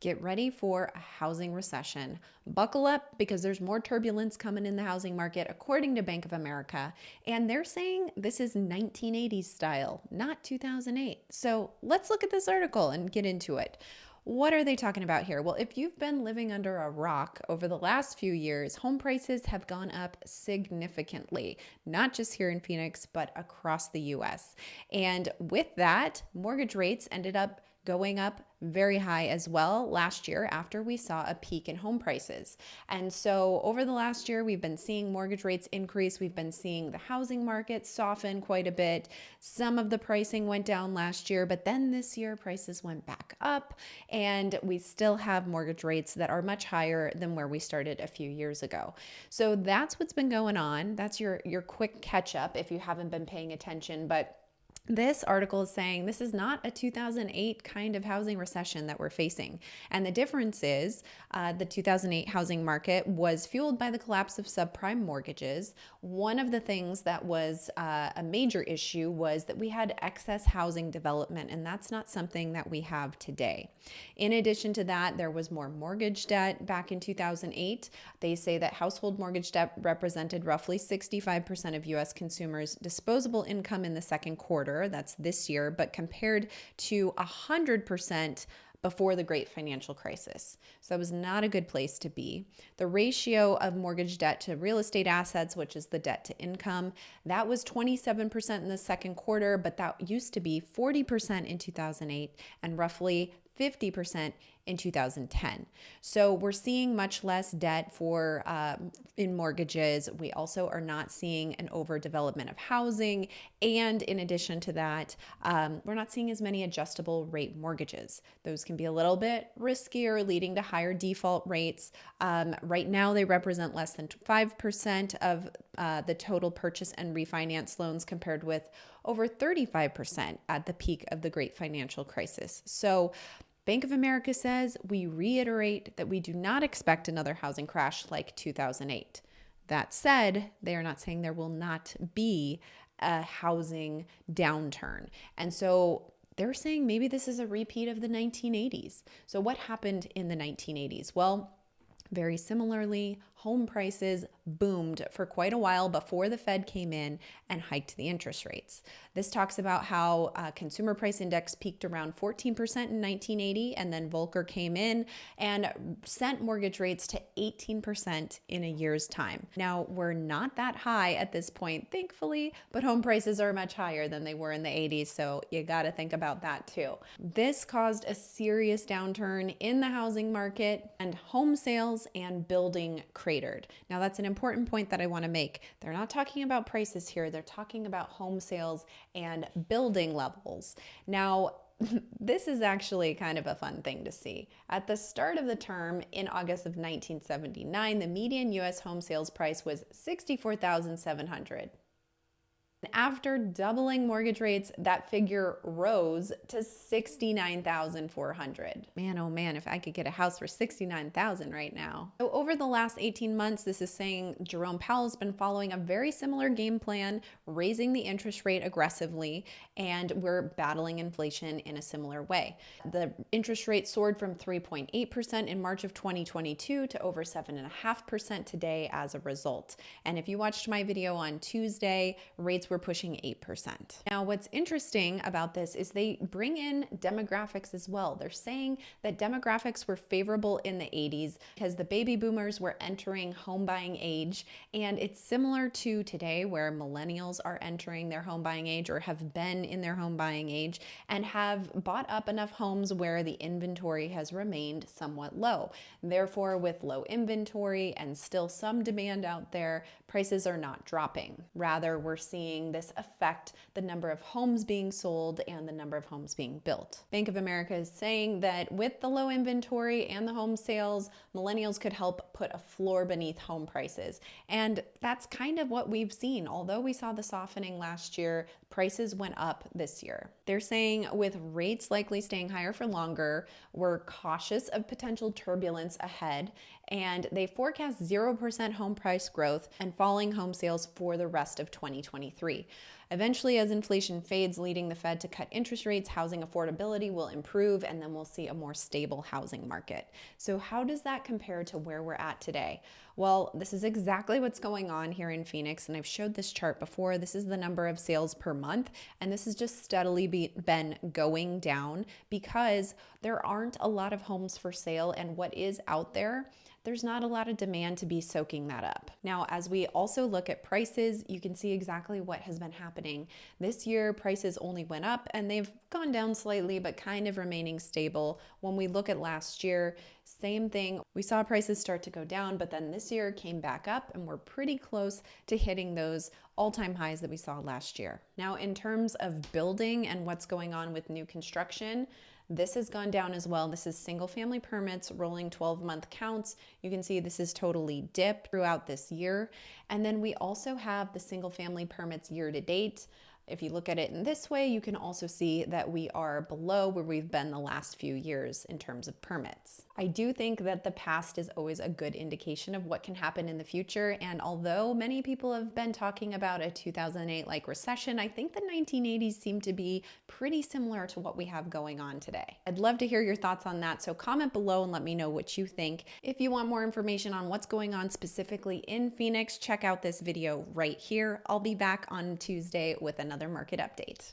Get ready for a housing recession. Buckle up because there's more turbulence coming in the housing market, according to Bank of America. And they're saying this is 1980s style, not 2008. So let's look at this article and get into it. What are they talking about here? Well, if you've been living under a rock over the last few years, home prices have gone up significantly, not just here in Phoenix, but across the US. And with that, mortgage rates ended up going up very high as well last year after we saw a peak in home prices. And so over the last year, we've been seeing mortgage rates increase. We've been seeing the housing market soften quite a bit. Some of the pricing went down last year, but then this year prices went back up, and we still have mortgage rates that are much higher than where we started a few years ago. So that's what's been going on. That's your quick catch up if you haven't been paying attention. But this article is saying this is not a 2008 kind of housing recession that we're facing. And the difference is the 2008 housing market was fueled by the collapse of subprime mortgages. One of the things that was a major issue was that we had excess housing development, and that's not something that we have today. In addition to that, there was more mortgage debt back in 2008. They say that household mortgage debt represented roughly 65% of U.S. consumers' disposable income in the second quarter. That's this year, but compared to 100% before the Great Financial Crisis. So that was not a good place to be. The ratio of mortgage debt to real estate assets, which is the debt to income, that was 27% in the second quarter, but that used to be 40% in 2008 and roughly 50% in 2010. So we're seeing much less debt for in mortgages. We also are not seeing an overdevelopment of housing. And in addition to that, we're not seeing as many adjustable rate mortgages. Those can be a little bit riskier, leading to higher default rates. Right now, they represent less than 5% of the total purchase and refinance loans, compared with over 35% at the peak of the Great Financial Crisis. So Bank of America says we reiterate that we do not expect another housing crash like 2008. That said, they are not saying there will not be a housing downturn. And so they're saying maybe this is a repeat of the 1980s. So what happened in the 1980s? Well, very similarly, home prices boomed for quite a while before the Fed came in and hiked the interest rates. This talks about how consumer price index peaked around 14% in 1980, and then Volcker came in and sent mortgage rates to 18% in a year's time. Now, we're not that high at this point, thankfully, but home prices are much higher than they were in the 80s, so you got to think about that too. This caused a serious downturn in the housing market, and home sales and building cratered. Now, that's an important point that I want to make. They're not talking about prices here. They're talking about home sales and building levels. Now, this is actually kind of a fun thing to see. At the start of the term in August of 1979, the median U.S. home sales price was $64,700. After doubling mortgage rates, that figure rose to $69,400. Man, oh man, if I could get a house for $69,000 right now. So over the last 18 months, this is saying Jerome Powell's been following a very similar game plan, raising the interest rate aggressively, and we're battling inflation in a similar way. The interest rate soared from 3.8% in March of 2022 to over 7.5% today as a result. And if you watched my video on Tuesday, rates were pushing 8%. Now, what's interesting about this is they bring in demographics as well. They're saying that demographics were favorable in the 80s because the baby boomers were entering home buying age, and it's similar to today where millennials are entering their home buying age or have been in their home buying age and have bought up enough homes where the inventory has remained somewhat low. Therefore, with low inventory and still some demand out there, prices are not dropping. Rather, we're seeing this affect the number of homes being sold and the number of homes being built. Bank of America is saying that with the low inventory and the home sales, millennials could help put a floor beneath home prices. And that's kind of what we've seen. Although we saw the softening last year, prices went up this year. They're saying with rates likely staying higher for longer, we're cautious of potential turbulence ahead, and they forecast 0% home price growth and falling home sales for the rest of 2023. Eventually, as inflation fades, leading the Fed to cut interest rates, housing affordability will improve, and then we'll see a more stable housing market. So how does that compare to where we're at today? Well, this is exactly what's going on here in Phoenix, and I've showed this chart before. This is the number of sales per month, and this has just steadily been going down because there aren't a lot of homes for sale, and what is out there's not a lot of demand to be soaking that up. Now, as we also look at prices, you can see exactly what has been happening. This year, prices only went up and they've gone down slightly, but kind of remaining stable. When we look at last year, same thing. We saw prices start to go down, but then this year came back up and we're pretty close to hitting those all-time highs that we saw last year. Now, in terms of building and what's going on with new construction, this has gone down as well. This is single family permits, rolling 12-month counts. You can see this is totally dipped throughout this year. And then we also have the single family permits year to date. If you look at it in this way, you can also see that we are below where we've been the last few years in terms of permits. I do think that the past is always a good indication of what can happen in the future. And although many people have been talking about a 2008-like recession, I think the 1980s seem to be pretty similar to what we have going on today. I'd love to hear your thoughts on that. So comment below and let me know what you think. If you want more information on what's going on specifically in Phoenix, check out this video right here. I'll be back on Tuesday with another market update.